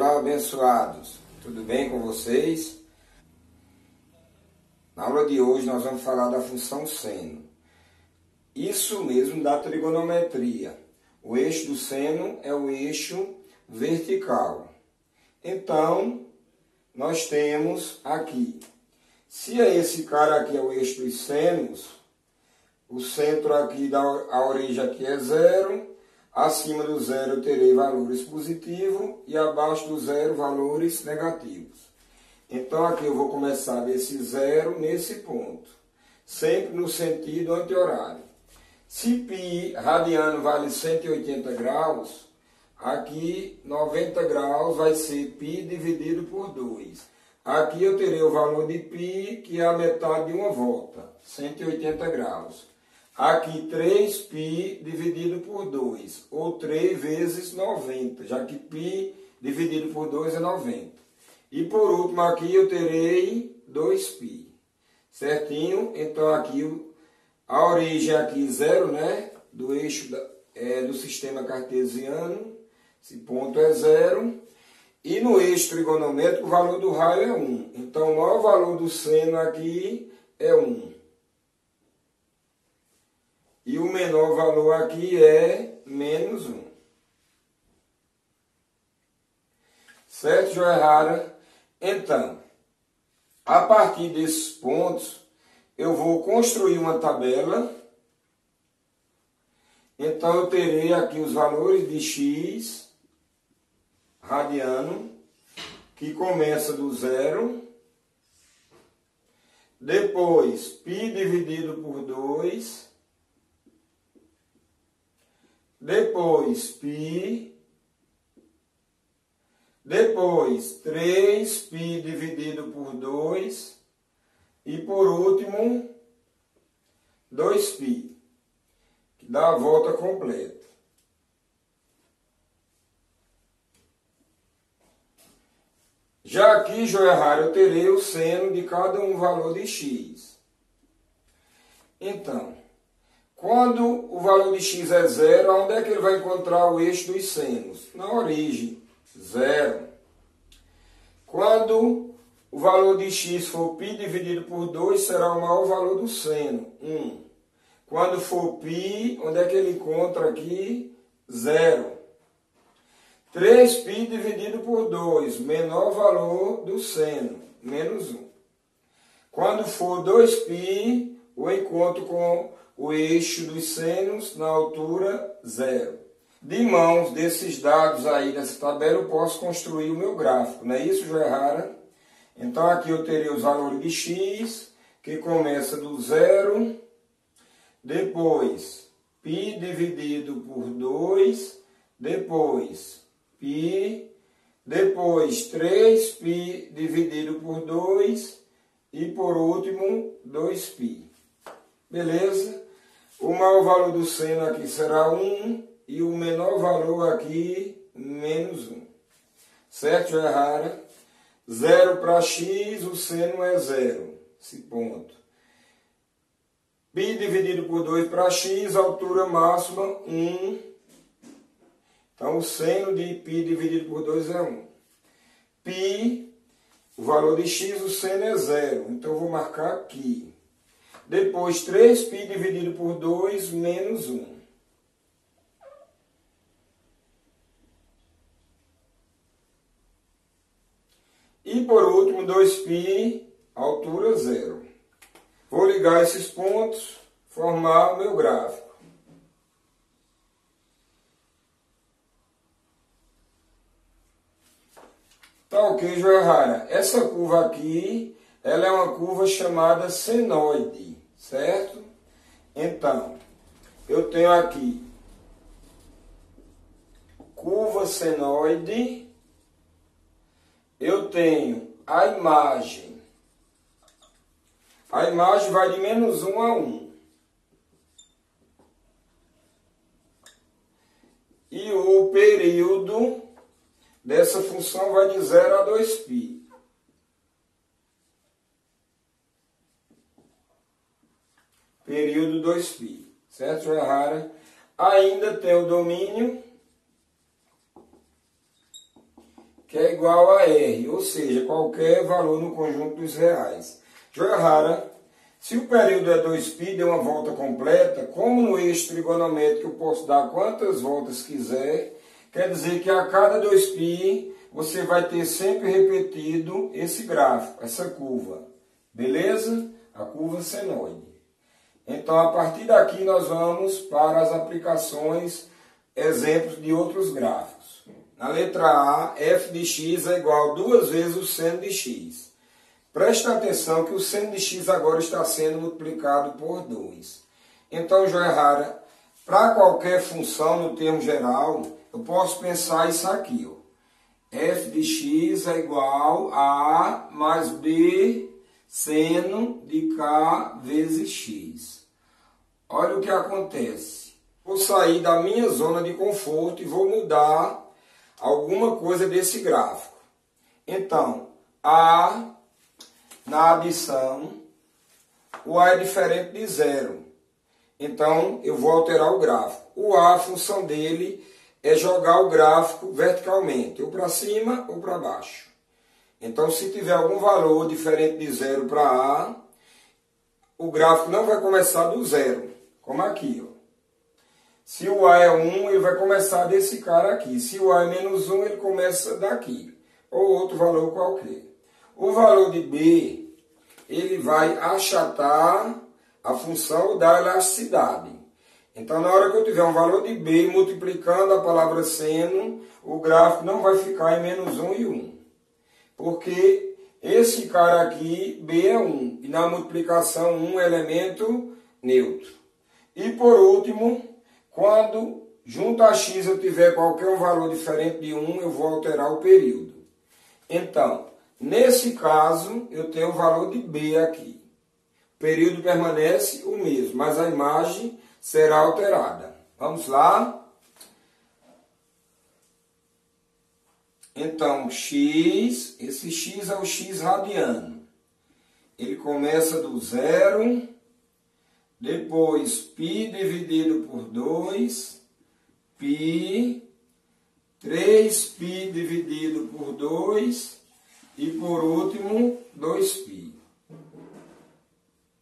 Olá, abençoados! Tudo bem com vocês? Na aula de hoje nós vamos falar da função seno. Isso mesmo da trigonometria. O eixo do seno é o eixo vertical. Então, nós temos aqui, se esse cara aqui é o eixo dos senos, o centro aqui, a origem aqui é zero, acima do zero eu terei valores positivos e abaixo do zero valores negativos. Então aqui eu vou começar desse zero nesse ponto, sempre no sentido anti-horário. Se π radiano vale 180 graus, aqui 90 graus vai ser π dividido por 2. Aqui eu terei o valor de π, que é a metade de uma volta, 180 graus. Aqui 3π dividido por 2, ou 3 vezes 90, já que π dividido por 2 é 90. E por último aqui eu terei 2π, certinho? Então aqui a origem aqui zero, né? Do eixo do sistema cartesiano, esse ponto é zero. E no eixo trigonométrico o valor do raio é 1. Então o maior valor do seno aqui é 1. E o menor valor aqui é menos 1. Certo, joia rara? Então, a partir desses pontos, eu vou construir uma tabela. Então, eu terei aqui os valores de x radiano, que começa do zero. Depois, π dividido por 2. Depois π, depois 3π dividido por 2 e por último 2π, que dá a volta completa. Já aqui, joia rara, eu terei o seno de cada um valor de x. Então, quando o valor de x é zero, onde é que ele vai encontrar o eixo dos senos? Na origem, zero. Quando o valor de x for π dividido por 2, será o maior valor do seno, 1. Quando for π, onde é que ele encontra aqui? Zero. 3π dividido por 2, menor valor do seno, menos 1. Quando for 2π, o encontro com o eixo dos senos na altura zero. De mãos desses dados aí dessa tabela eu posso construir o meu gráfico, não é isso, joia rara? Então aqui eu terei os valores de x, que começa do zero, depois π dividido por 2, depois π, depois 3π dividido por 2 e por último 2π. Beleza? O maior valor do seno aqui será 1 e o menor valor aqui, menos 1. Certo, joia rara? 0 para x, o seno é 0, esse ponto. π dividido por 2 para x, altura máxima 1. Então, o seno de π dividido por 2 é 1. π, o valor de x, o seno é 0. Então, eu vou marcar aqui. Depois, 3π dividido por 2, menos 1. E, por último, 2π, altura 0. Vou ligar esses pontos, formar o meu gráfico. Tá ok, joia rara? Essa curva aqui, ela é uma curva chamada senoide, certo? Então, eu tenho aqui curva senoide, eu tenho a imagem. A imagem vai de menos 1 a 1. E o período dessa função vai de 0 a 2π. Período 2π, certo, joia rara? Ainda tem o domínio, que é igual a R, ou seja, qualquer valor no conjunto dos reais. Joia rara, se o período é 2π, deu uma volta completa, como no eixo trigonométrico eu posso dar quantas voltas quiser, quer dizer que a cada 2π você vai ter sempre repetido esse gráfico, essa curva. Beleza? A curva senoide. Então, a partir daqui, nós vamos para as aplicações, exemplos de outros gráficos. Na letra A, f de x é igual a 2 vezes o seno de x. Preste atenção que o seno de x agora está sendo multiplicado por 2. Então, joia rara, para qualquer função no termo geral, eu posso pensar isso aqui. Ó. F de x é igual a mais b seno de k vezes x. Olha o que acontece. Vou sair da minha zona de conforto e vou mudar alguma coisa desse gráfico. Então, A, na adição, o A é diferente de zero. Então, eu vou alterar o gráfico. O A, a função dele é jogar o gráfico verticalmente, ou para cima ou para baixo. Então, se tiver algum valor diferente de zero para A, o gráfico não vai começar do zero, como aqui. Ó. Se o A é 1, ele vai começar desse cara aqui. Se o A é menos 1, ele começa daqui, ou outro valor qualquer. O valor de B, ele vai achatar a função da elasticidade. Então, na hora que eu tiver um valor de B multiplicando a palavra seno, o gráfico não vai ficar em menos 1 e 1. Porque esse cara aqui, B é 1, e na multiplicação 1 é elemento neutro. E por último, quando junto a x eu tiver qualquer valor diferente de 1, eu vou alterar o período. Então, nesse caso, eu tenho o valor de B aqui. O período permanece o mesmo, mas a imagem será alterada. Vamos lá? Então, x, esse x é o x radiano. Ele começa do zero, depois π dividido por 2, π, 3π dividido por 2 e por último 2π.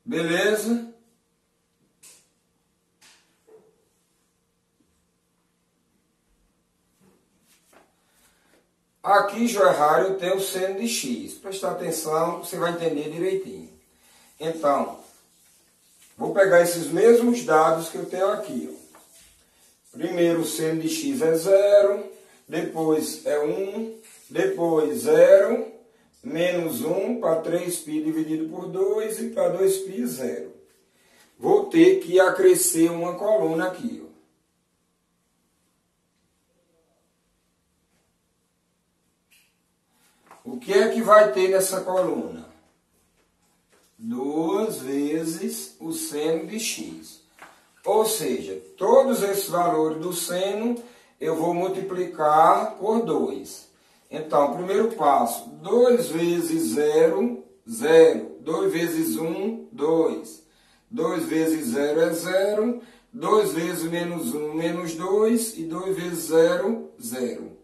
Beleza? Aqui, joia rara, eu tenho o seno de x. Prestar atenção, você vai entender direitinho. Então, vou pegar esses mesmos dados que eu tenho aqui. Ó. Primeiro, o seno de x é 0, depois é 1, depois 0, menos 1 para 3π dividido por 2 e para 2π, 0. Vou ter que acrescer uma coluna aqui. Ó. O que é que vai ter nessa coluna? 2 vezes o seno de x. Ou seja, todos esses valores do seno eu vou multiplicar por 2. Então, primeiro passo, 2 vezes 0, 0. 2 vezes 1, 2. 2 vezes 0 é 0. 2 vezes menos 1, menos 2. E 2 vezes 0, 0.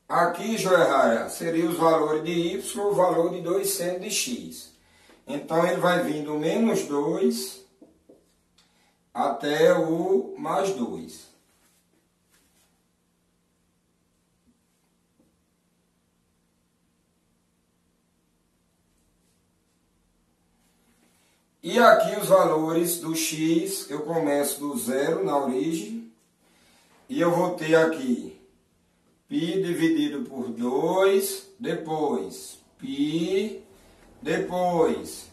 Aqui, joia rara, seria os valores de y, o valor de 2 seno de x. Então, ele vai vir do menos 2 até o mais 2. E aqui os valores do x, eu começo do zero na origem. E eu vou ter aqui π dividido por 2, depois π, depois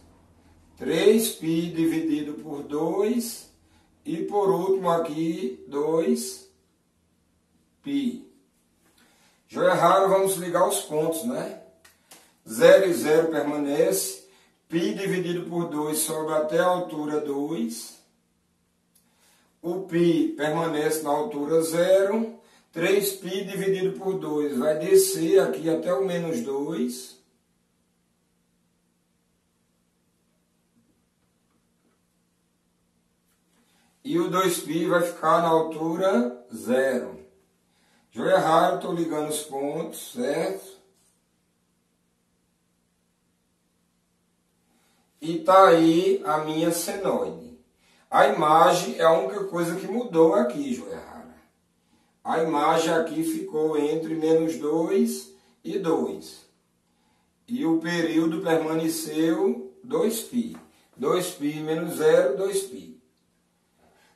3π dividido por 2 e por último aqui 2π. Joia rara, vamos ligar os pontos, né? 0 e 0 permanece, π dividido por 2 sobe até a altura 2, o π permanece na altura 0, 3π dividido por 2 vai descer aqui até o menos 2. E o 2π vai ficar na altura 0. Joia rara, estou ligando os pontos, certo? E tá aí a minha senoide. A imagem é a única coisa que mudou aqui, joia rara. A imagem aqui ficou entre -2 e 2. E o período permaneceu 2π. 2π menos 0, 2π.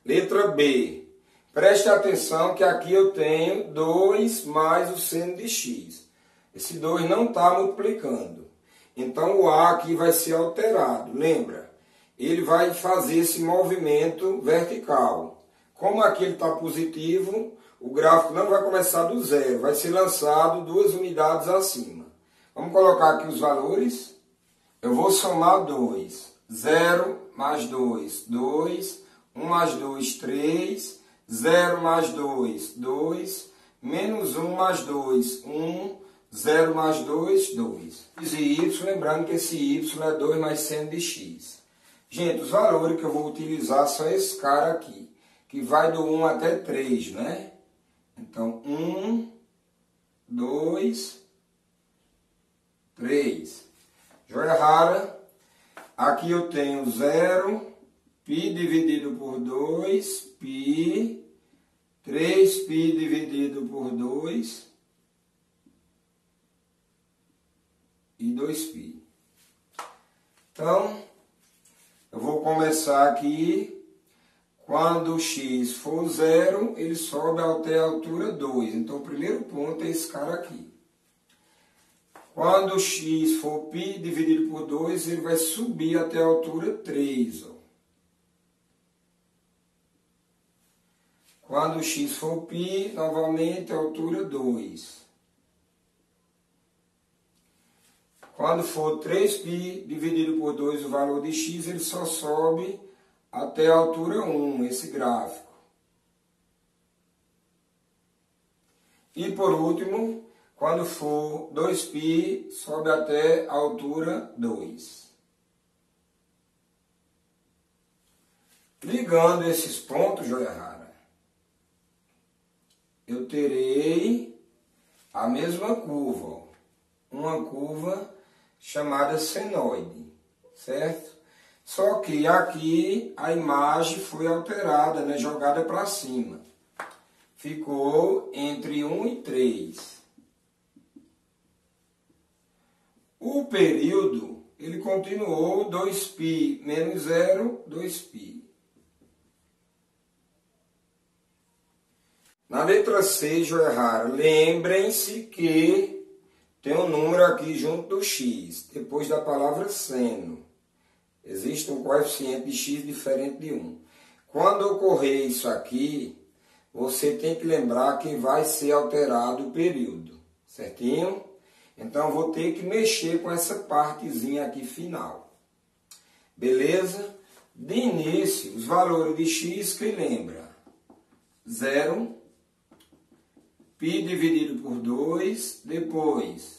Letra B. Preste atenção que aqui eu tenho 2 mais o seno de x. Esse 2 não está multiplicando. Então o A aqui vai ser alterado. Lembra? Ele vai fazer esse movimento vertical. Como aqui ele está positivo, o gráfico não vai começar do zero. Vai ser lançado 2 unidades acima. Vamos colocar aqui os valores. Eu vou somar 2. 0 mais 2, 2. 1 mais 2, 3. 0 mais 2, 2. Menos 1 mais 2, 1. 0 mais 2, 2. E y, lembrando que esse y é 2 mais seno de x. Gente, os valores que eu vou utilizar são esse cara aqui, que vai do 1 até 3, né? Então, 1, 2, 3. Joia rara. Aqui eu tenho 0, π dividido por 2, π, 3π dividido por 2 e 2π. Então, eu vou começar aqui. Quando x for 0, ele sobe até a altura 2. Então, o primeiro ponto é esse cara aqui. Quando x for π dividido por 2, ele vai subir até a altura 3. Ó. Quando x for π, novamente a altura 2. Quando for 3π dividido por 2 o valor de x, ele só sobe até a altura 1, esse gráfico. E por último, quando for 2π, sobe até a altura 2. Ligando esses pontos, joia rara, eu terei a mesma curva, ó. Uma curva chamada senoide, certo? Só que aqui a imagem foi alterada, né? Jogada para cima. Ficou entre 1 e 3. O período, ele continuou 2π menos 0, 2π. Na letra C, joia rara, lembrem-se que tem um número aqui junto do x, depois da palavra seno. Existe um coeficiente de x diferente de 1. Quando ocorrer isso aqui, você tem que lembrar que vai ser alterado o período, certinho? Então, eu vou ter que mexer com essa partezinha aqui final. Beleza? De início, os valores de x que lembra? 0, π dividido por 2, depois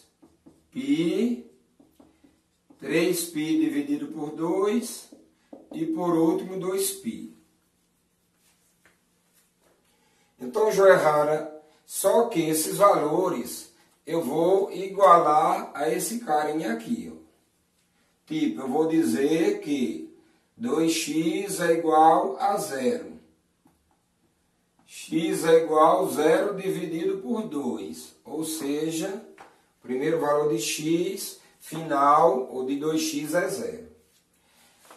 π, 3π dividido por 2 e por último 2π. Então, joia rara, só que esses valores eu vou igualar a esse carinha aqui. Ó. Tipo, eu vou dizer que 2x é igual a 0. X é igual a 0 dividido por 2. Ou seja, o primeiro valor de x final, ou de 2x é 0.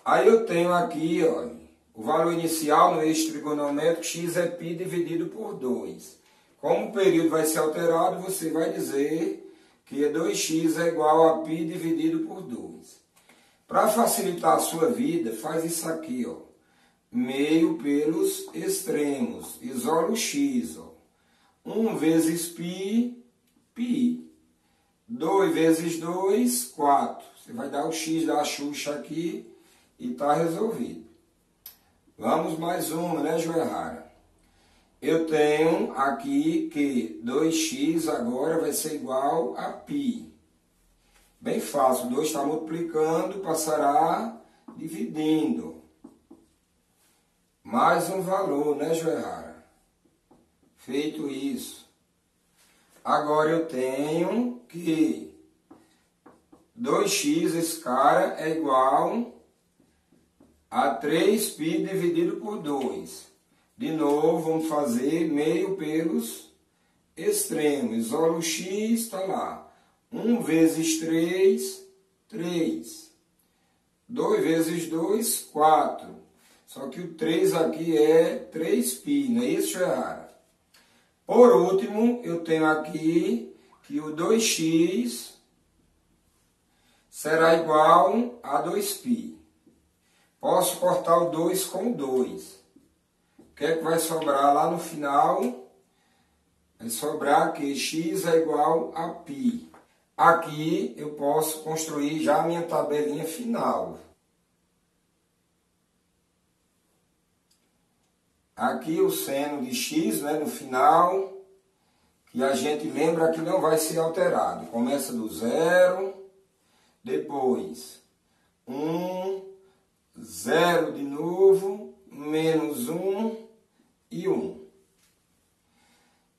Aí eu tenho aqui, olha, o valor inicial no eixo trigonométrico, x é π dividido por 2. Como o período vai ser alterado, você vai dizer que 2x é igual a π dividido por 2. Para facilitar a sua vida, faz isso aqui, ó. Meio pelos extremos. Isola o x, ó. 1 vezes π, π. 2 vezes 2, 4. Você vai dar o x da Xuxa aqui e está resolvido. Vamos mais uma, né, joia rara? Eu tenho aqui que 2x agora vai ser igual a π. Bem fácil, 2 está multiplicando, passará dividindo. mais um valor, né, Joerrara? Feito isso. Agora eu tenho que 2x, esse cara, é igual a 3π dividido por 2. De novo, vamos fazer meio pelos extremos. Isola o x, está lá. 1 vezes 3, 3. 2 vezes 2, 4. Só que o 3 aqui é 3π, não é isso, Joerrara? Por último, eu tenho aqui que o 2x será igual a 2π. Posso cortar o 2 com o 2. O que é que vai sobrar lá no final? Vai sobrar que x é igual a π. Aqui eu posso construir já a minha tabelinha final. Aqui o seno de x, né, no final, que a gente lembra que não vai ser alterado. Começa do 0, depois 1, 0 de novo, menos 1 e 1.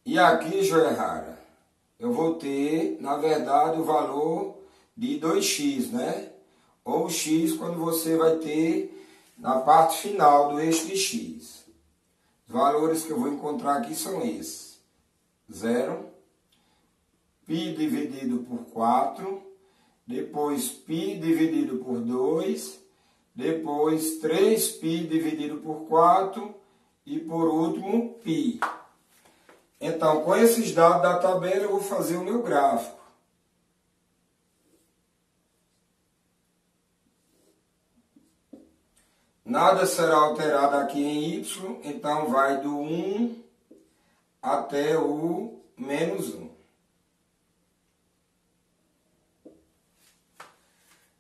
E aqui, Joerrara, eu vou ter, na verdade, o valor de 2x, né? Ou x quando você vai ter na parte final do eixo de x. Os valores que eu vou encontrar aqui são esses. 0, π dividido por 4, depois π dividido por 2, depois 3π dividido por 4 e por último π. Então, com esses dados da tabela, eu vou fazer o meu gráfico. Nada será alterado aqui em y, então vai do 1 até o menos 1.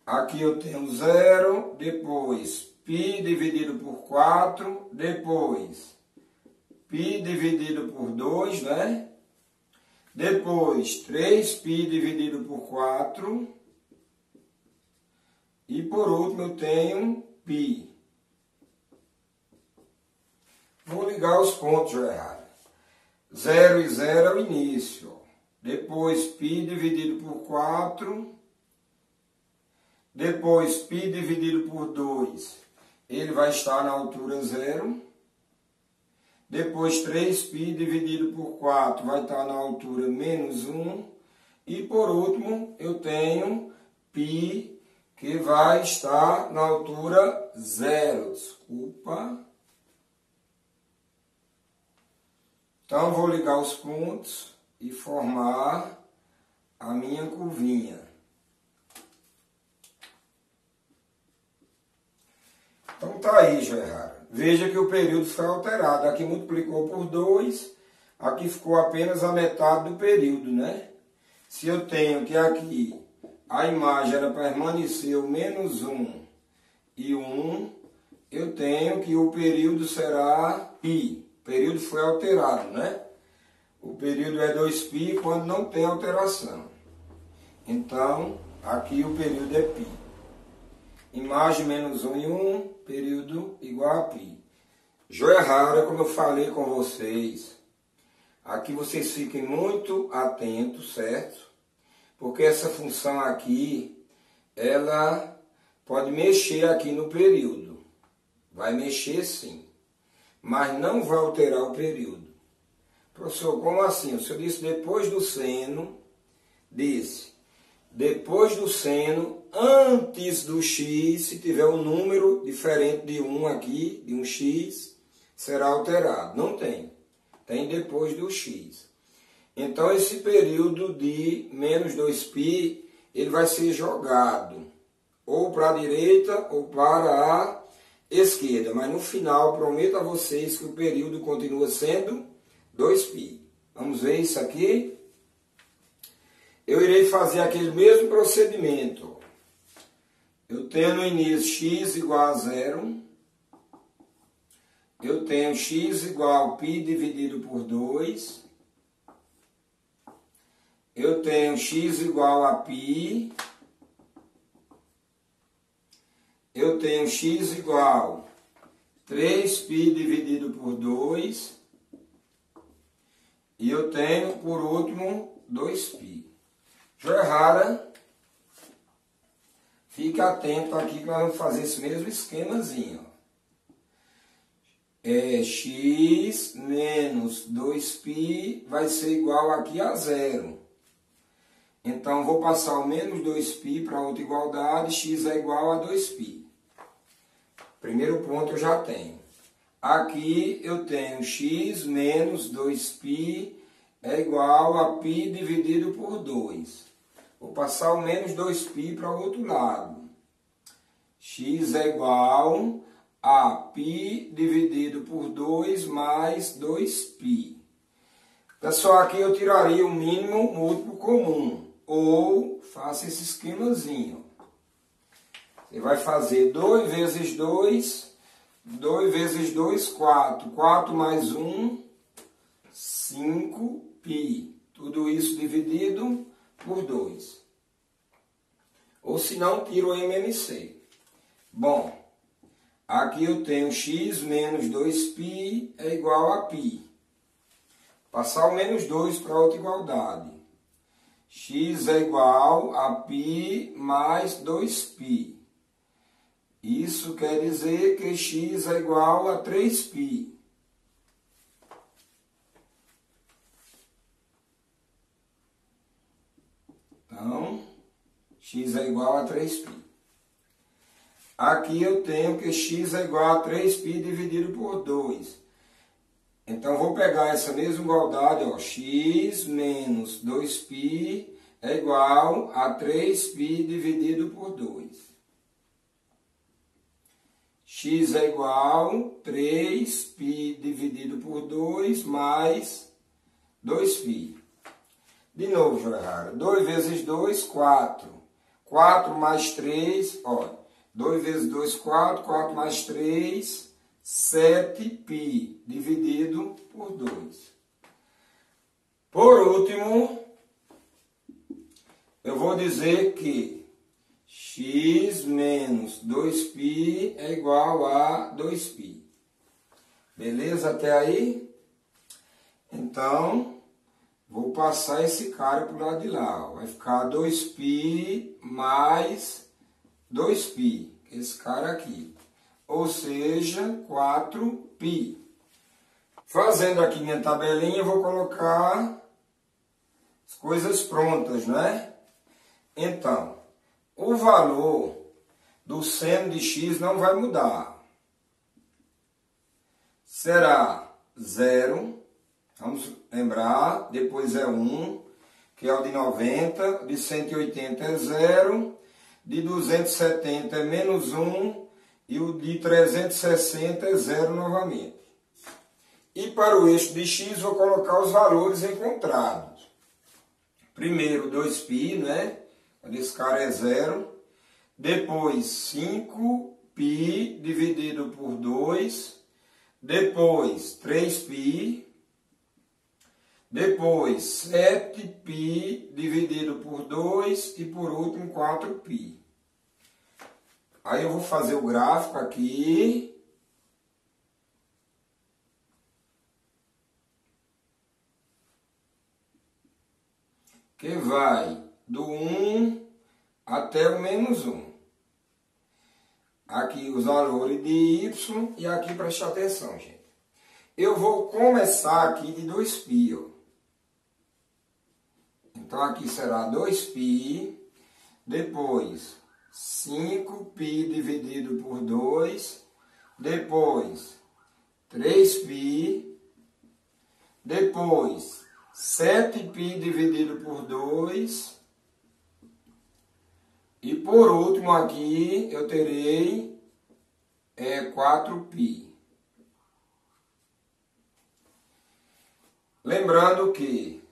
Aqui eu tenho 0, depois π dividido por 4, depois π dividido por 2, né? Depois 3π dividido por 4. E por último eu tenho π. Vou ligar os pontos, Joerrara. 0 e 0 é o início. Depois π dividido por 4. Depois π dividido por 2. Ele vai estar na altura 0. Depois 3π dividido por 4 vai estar na altura menos 1. E por último eu tenho π que vai estar na altura 0. Desculpa. Então vou ligar os pontos e formar a minha curvinha. Então tá aí, Joerrara. Veja que o período foi alterado. Aqui multiplicou por 2, aqui ficou apenas a metade do período, né? Se eu tenho que aqui a imagem era permanecer o menos 1 e 1, eu tenho que o período será π. O período foi alterado, né? O período é 2π quando não tem alteração. Então, aqui o período é π. Imagem menos 1 e 1, período igual a π. Joerrara, como eu falei com vocês, aqui vocês fiquem muito atentos, certo? Porque essa função aqui, ela pode mexer aqui no período. Vai mexer sim, mas não vai alterar o período. Professor, como assim? O senhor disse depois do seno, depois do seno, antes do x, se tiver um número diferente de 1 aqui, de um x, será alterado. Não tem. Tem depois do x. Então, esse período de menos 2π, ele vai ser jogado ou para a direita ou para a esquerda. Mas no final, prometo a vocês que o período continua sendo 2π. Vamos ver isso aqui? Eu irei fazer aquele mesmo procedimento. Eu tenho no início x igual a 0. Eu tenho x igual a π dividido por 2. Eu tenho x igual a π. Eu tenho x igual a 3π dividido por 2. E eu tenho, por último, 2π. Joia rara. Fique atento aqui que nós vamos fazer esse mesmo esquemazinho. X menos 2π vai ser igual aqui a 0. Então, vou passar o menos 2π para outra igualdade, x é igual a 2π. Primeiro ponto eu já tenho. Aqui eu tenho x menos 2π é igual a π dividido por 2. Vou passar o menos 2π para o outro lado. X é igual a π dividido por 2 mais 2π. Pessoal, aqui eu tiraria o mínimo múltiplo comum. Ou faça esse esquemazinho. Você vai fazer 2 vezes 2, 2 vezes 2, 4. 4 mais 1, 5π. Tudo isso dividido por 2. Ou se não, tira o MMC. Bom, aqui eu tenho x menos 2π é igual a π. Passar o menos 2 para outra igualdade. X é igual a π mais 2π. Isso quer dizer que x é igual a 3π. Então, x é igual a 3π. Aqui eu tenho que x é igual a 3π dividido por 2. Então, vou pegar essa mesma igualdade, ó, x menos 2π é igual a 3π dividido por 2. X é igual a 3π dividido por 2 mais 2π. De novo, joia rara. 2 vezes 2, 4. 4 mais 3, ó. 2 vezes 2, 4. 4 mais 3, 7π dividido por 2. Por último, eu vou dizer que x menos 2π é igual a 2π. Beleza até aí? Então, vou passar esse cara para o lado de lá. Ó. Vai ficar 2π mais 2π, esse cara aqui. Ou seja, 4π. Fazendo aqui minha tabelinha, eu vou colocar as coisas prontas, né? Então, o valor do seno de x não vai mudar. Será 0, vamos lembrar, depois é 1, que é o de 90, de 180 é 0, de 270 é menos 1, e o de 360 é 0 novamente. E para o eixo de x, vou colocar os valores encontrados. Primeiro, 2π, né? Esse cara é 0. Depois, 5π dividido por 2. Depois, 3π. Depois, 7π dividido por 2. E por último, 4π. Aí eu vou fazer o gráfico aqui. Que vai do 1 até o menos 1. Aqui os valores de y e aqui preste atenção, gente. Eu vou começar aqui de 2π, ó. Então aqui será 2π, depois 5π dividido por 2, depois 3π, depois 7π dividido por 2, e por último aqui eu terei 4π. Lembrando que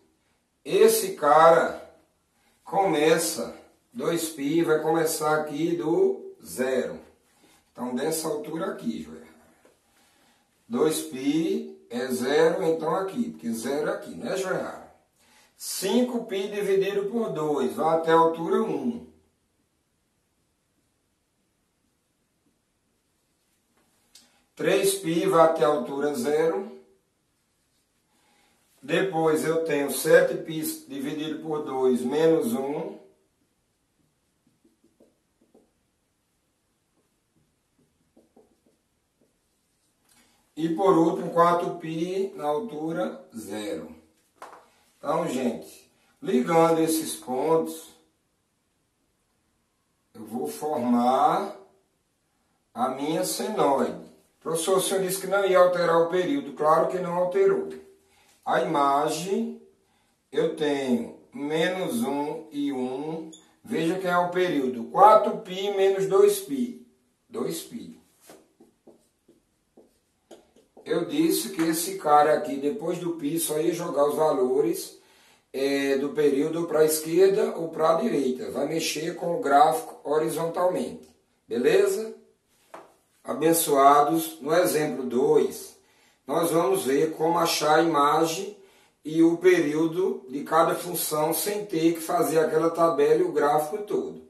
esse cara começa, 2π vai começar aqui do 0. Então dessa altura aqui, joia. 2π é 0, então aqui, porque 0 é aqui, né, joia? 5π dividido por 2, vai até a altura 1. 3π vai até a altura 0. Depois eu tenho 7π dividido por 2 menos 1. E por último, 4π na altura 0. Então, gente, ligando esses pontos, eu vou formar a minha senoide. Professor, o senhor disse que não ia alterar o período. Claro que não alterou. A imagem, eu tenho menos 1 e 1. Veja que é o período. 4π menos 2π. 2π. Eu disse que esse cara aqui, depois do π, só ia jogar os valores do período para a esquerda ou para a direita. Vai mexer com o gráfico horizontalmente. Beleza? Abençoados, no exemplo 2, nós vamos ver como achar a imagem e o período de cada função sem ter que fazer aquela tabela e o gráfico todo.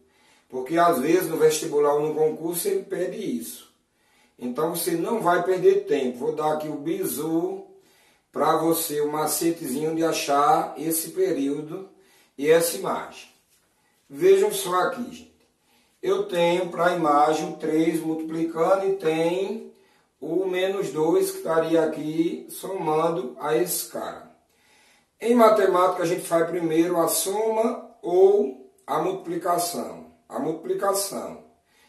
Porque às vezes no vestibular ou no concurso ele pede isso. Então você não vai perder tempo. Vou dar aqui o bizu para você, o macetezinho de achar esse período e essa imagem. Vejam só aqui, gente. Eu tenho para a imagem 3 multiplicando e tem o menos 2 que estaria aqui somando a esse cara. Em matemática a gente faz primeiro a soma ou a multiplicação. A multiplicação.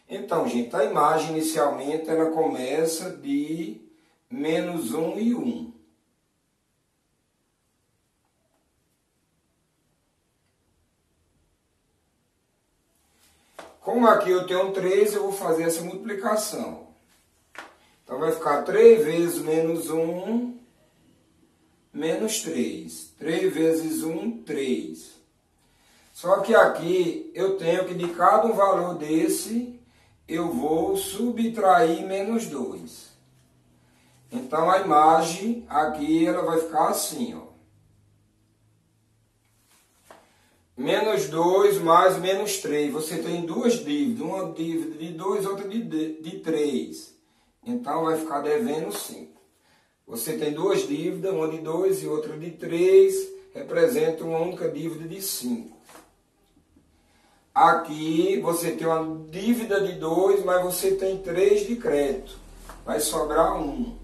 Então, gente, a imagem inicialmente ela começa de menos 1 e 1. Como aqui eu tenho 3, eu vou fazer essa multiplicação. Então vai ficar 3 vezes menos 1, menos 3. 3 vezes 1, 3. Só que aqui eu tenho que de cada um valor desse, eu vou subtrair menos 2. Então a imagem aqui ela vai ficar assim, ó. Menos 2 mais menos 3. Você tem duas dívidas. Uma dívida de 2, outra de 3. Então vai ficar devendo 5. Você tem duas dívidas, uma de 2 e outra de 3. Representa uma única dívida de 5. Aqui você tem uma dívida de 2, mas você tem 3 de crédito. Vai sobrar 1.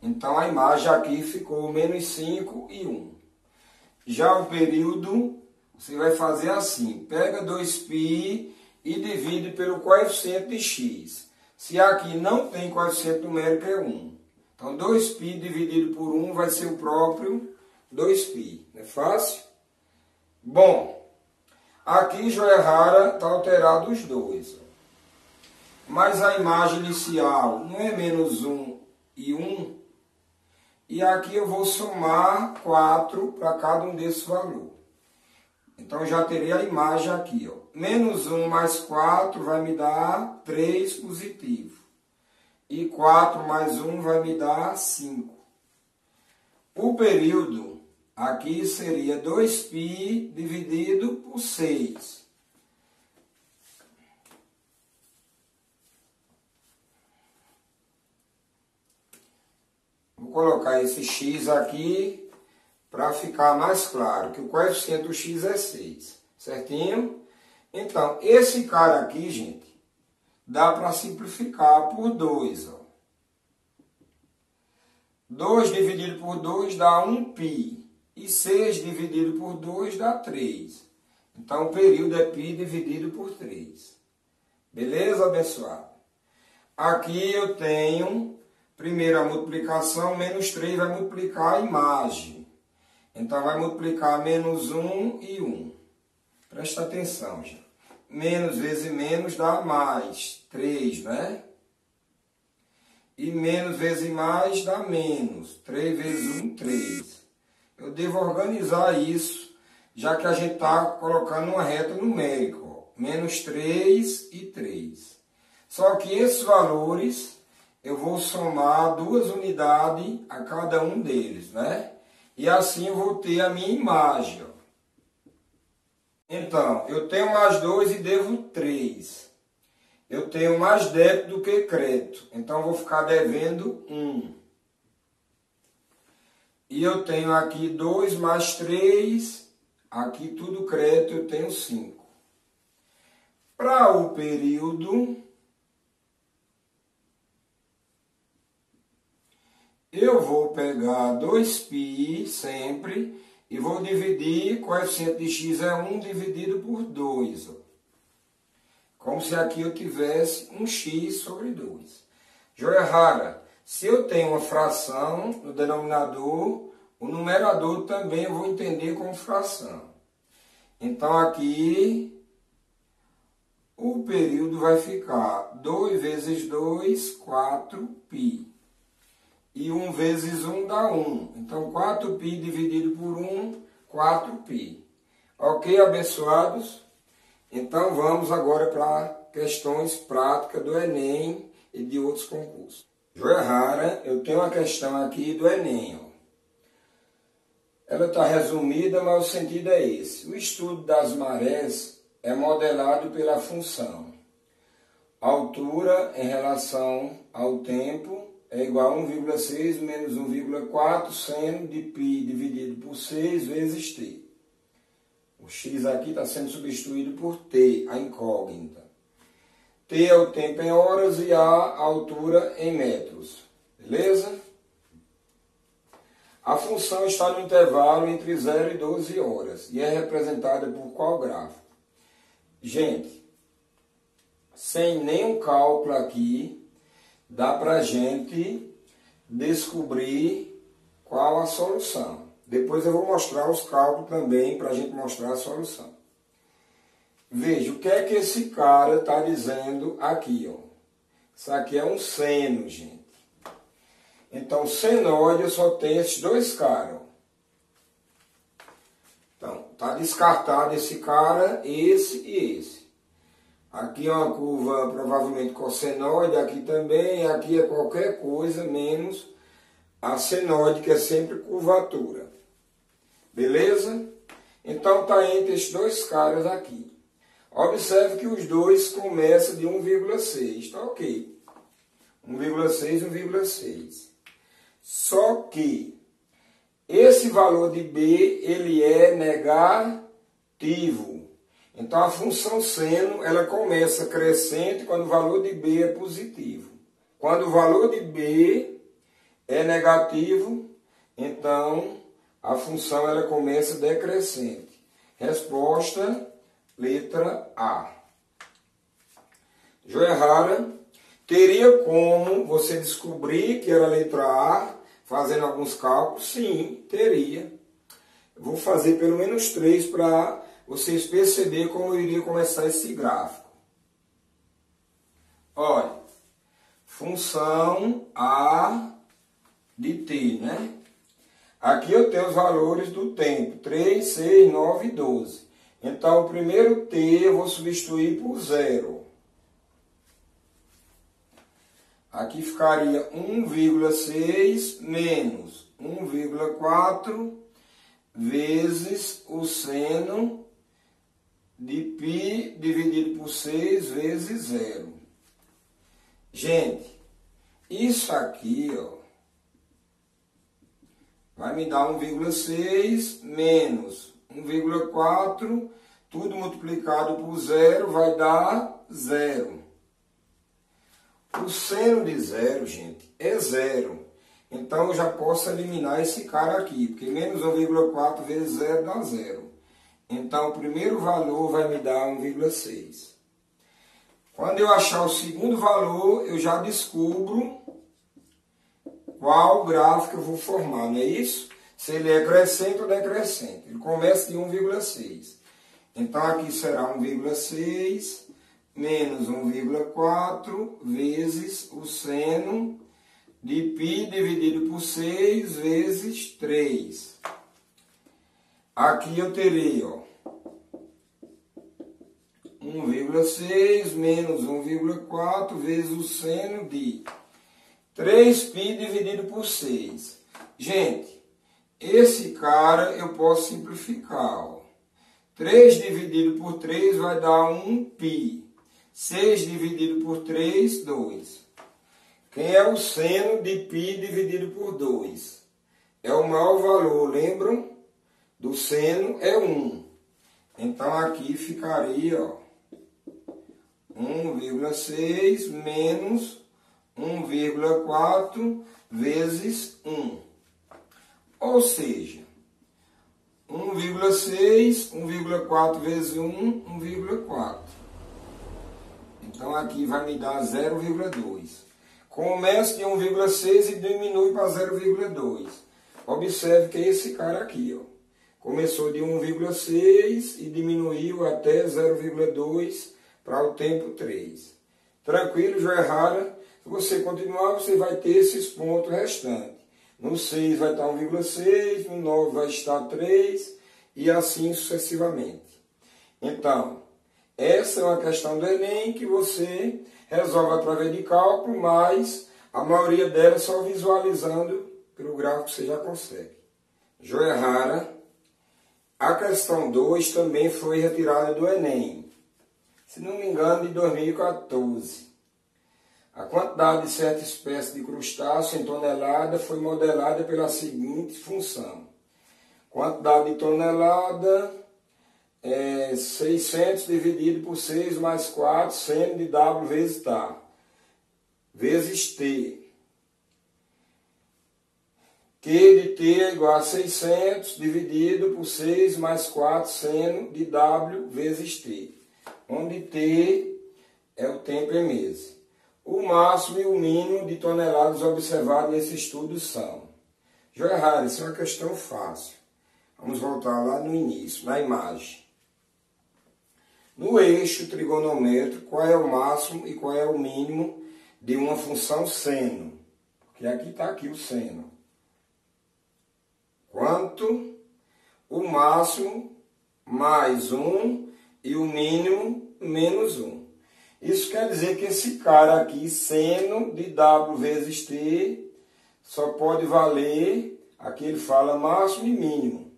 Então a imagem aqui ficou menos 5 e 1. Já o período, você vai fazer assim. Pega 2π e divide pelo coeficiente de x. Se aqui não tem coeficiente numérico, é 1. Então 2π dividido por 1 vai ser o próprio 2π. Não é fácil? Bom, aqui joia rara está alterado os dois. Mas a imagem inicial não é menos 1 e 1. E aqui eu vou somar 4 para cada um desses valores. Então já terei a imagem aqui, ó. Menos 1 mais 4 vai me dar 3 positivo. E 4 mais 1 vai me dar 5. O período aqui seria 2π dividido por 6. Vou colocar esse x aqui para ficar mais claro, que o coeficiente do x é 6, certinho? Então, esse cara aqui, gente, dá para simplificar por 2. 2 dividido por 2 dá 1π, e 6 dividido por 2 dá 3. Então, o período é π dividido por 3. Beleza, abençoado? Aqui eu tenho... Primeiro a multiplicação, menos 3 vai multiplicar a imagem. Então vai multiplicar menos 1 e 1. Presta atenção, gente. Menos vezes menos dá mais 3, né? E menos vezes mais dá menos. 3 vezes 1, 3. Eu devo organizar isso, já que a gente está colocando uma reta numérica. Ó. Menos 3 e 3. Só que esses valores... eu vou somar 2 unidades a cada um deles, né? E assim eu vou ter a minha imagem. Ó. Então, eu tenho mais 2 e devo 3. eu tenho mais débito do que crédito. Então, eu vou ficar devendo 1. E eu tenho aqui 2 mais 3. Aqui tudo crédito, eu tenho 5. Para o período, eu vou pegar 2π sempre e vou dividir, coeficiente de x é 1 dividido por 2. Como se aqui eu tivesse um x sobre 2. Joia rara, se eu tenho uma fração no denominador, o numerador também eu vou entender como fração. Então aqui o período vai ficar 2 vezes 2, 4π. E 1 vezes 1 dá 1. Então 4π dividido por 1, 4π. Ok, abençoados? Então vamos agora para questões práticas do Enem e de outros concursos. Joia rara, eu tenho uma questão aqui do Enem. Ela está resumida, mas o sentido é esse. O estudo das marés é modelado pela função altura em relação ao tempo é igual a 1,6 menos 1,4 seno de π dividido por 6 vezes t. O x aqui está sendo substituído por t, a incógnita. T é o tempo em horas e a altura em metros. Beleza? A função está no intervalo entre 0 e 12 horas e é representada por qual gráfico? Gente, sem nenhum cálculo aqui, dá para a gente descobrir qual a solução. Depois eu vou mostrar os cálculos também para a gente mostrar a solução. Veja, o que é que esse cara está dizendo aqui, ó. Isso aqui é um seno, gente. Então, senoide eu só tenho esses dois caras. Então, está descartado esse cara, esse e esse. Aqui é uma curva provavelmente cossenoide, aqui também, aqui é qualquer coisa menos a senoide, que é sempre curvatura. Beleza? Então está entre esses dois caras aqui. Observe que os dois começam de 1,6, está ok. 1,6, 1,6. Só que esse valor de B, ele é negativo. Então, a função seno, ela começa crescente quando o valor de B é positivo. Quando o valor de B é negativo, então a função ela começa decrescente. Resposta, letra A. Joia rara, teria como você descobrir que era a letra A, fazendo alguns cálculos? Sim, teria. Vou fazer pelo menos 3 para vocês perceberem como eu iria começar esse gráfico. Olha, função A de t, né? Aqui eu tenho os valores do tempo, 3, 6, 9 e 12. Então, o primeiro t eu vou substituir por 0. Aqui ficaria 1,6 menos 1,4 vezes o seno de π dividido por 6 vezes 0. Gente, isso aqui, ó, vai me dar 1,6 menos 1,4, tudo multiplicado por 0 vai dar 0. O seno de 0, gente, é 0. Então, eu já posso eliminar esse cara aqui, porque menos 1,4 vezes 0 dá 0. Então, o primeiro valor vai me dar 1,6. Quando eu achar o segundo valor, eu já descubro qual gráfico eu vou formar, não é isso? Se ele é crescente ou decrescente. Ele começa de 1,6. Então, aqui será 1,6 menos 1,4 vezes o seno de π dividido por 6 vezes 3. Aqui eu terei, ó, 1,6 menos 1,4 vezes o seno de 3π dividido por 6. Gente, esse cara eu posso simplificar, ó. 3 dividido por 3 vai dar 1π. 6 dividido por 3, 2. Quem é o seno de π dividido por 2? É o maior valor, lembram? Do seno é 1. Então, aqui ficaria, ó, 1,6 menos 1,4 vezes 1. Ou seja, 1,6, 1,4 vezes 1, 1,4. Então, aqui vai me dar 0,2. Começa de 1,6 e diminui para 0,2. Observe que é esse cara aqui, ó. Começou de 1,6 e diminuiu até 0,2 para o tempo 3. Tranquilo, Joerrara? Se você continuar, você vai ter esses pontos restantes. No 6 vai estar 1,6, no 9 vai estar 3 e assim sucessivamente. Então, essa é uma questão do Enem que você resolve através de cálculo, mas a maioria delas só visualizando pelo gráfico você já consegue. Joerrara, a questão 2 também foi retirada do Enem, se não me engano, de 2014. A quantidade de certa espécie de crustáceo em tonelada foi modelada pela seguinte função. Quantidade de tonelada é 600 dividido por 6 mais 4, seno de W vezes T, vezes T. Q de T é igual a 600 dividido por 6 mais 4, seno de W vezes T, onde T é o tempo em meses. O máximo e o mínimo de toneladas observados nesse estudo são. Joerrara, isso é uma questão fácil. Vamos voltar lá no início, na imagem. No eixo trigonométrico, qual é o máximo e qual é o mínimo de uma função seno? Porque aqui está aqui o seno. Quanto o máximo mais 1 e o mínimo menos 1. Isso quer dizer que esse cara aqui, seno de W vezes T, só pode valer, aqui ele fala máximo e mínimo.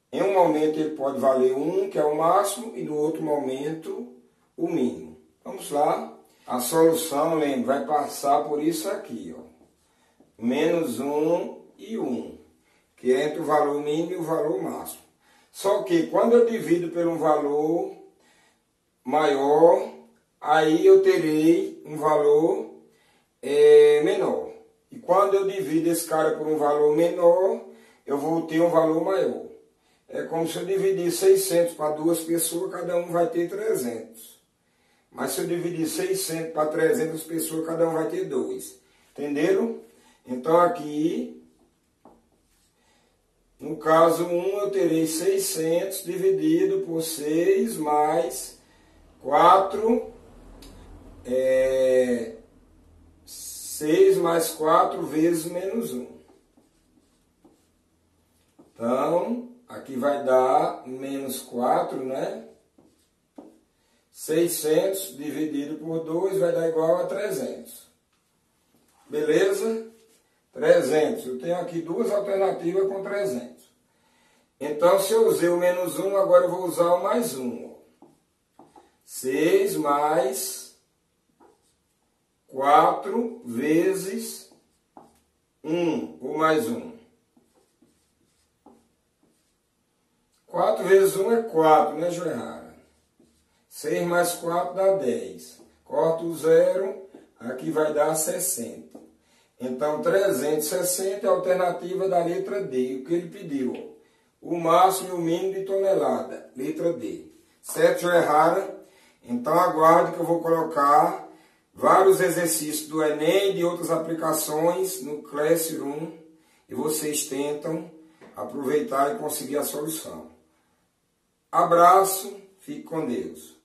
Em um momento ele pode valer 1, que é o máximo, e no outro momento o mínimo. Vamos lá. A solução, lembra, vai passar por isso aqui, ó. Menos 1 e 1, que é entre o valor mínimo e o valor máximo. Só que quando eu divido por um valor maior, aí eu terei um valor menor. E quando eu divido esse cara por um valor menor, eu vou ter um valor maior. É como se eu dividir 600 para 2 pessoas, cada um vai ter 300. Mas se eu dividir 600 para 300 pessoas, cada um vai ter 2. Entenderam? Então aqui, no caso 1, eu terei 600 dividido por 6 mais 4, 6 mais 4 vezes menos 1. Então, aqui vai dar menos 4, né? 600 dividido por 2 vai dar igual a 300. Beleza? 300. Eu tenho aqui duas alternativas com 300. Então, se eu usei o menos 1, agora eu vou usar o mais 1. 6 mais 4 vezes 1, o mais 1. 4 vezes 1 é 4, né, Joerrara? 6 mais 4 dá 10. Corta o 0, aqui vai dar 60. Então, 360 é a alternativa da letra D, o que ele pediu. O máximo e o mínimo de tonelada, letra D. Certo, Joerrara? Então, aguarde que eu vou colocar vários exercícios do Enem e de outras aplicações no Classroom e vocês tentam aproveitar e conseguir a solução. Abraço, fique com Deus.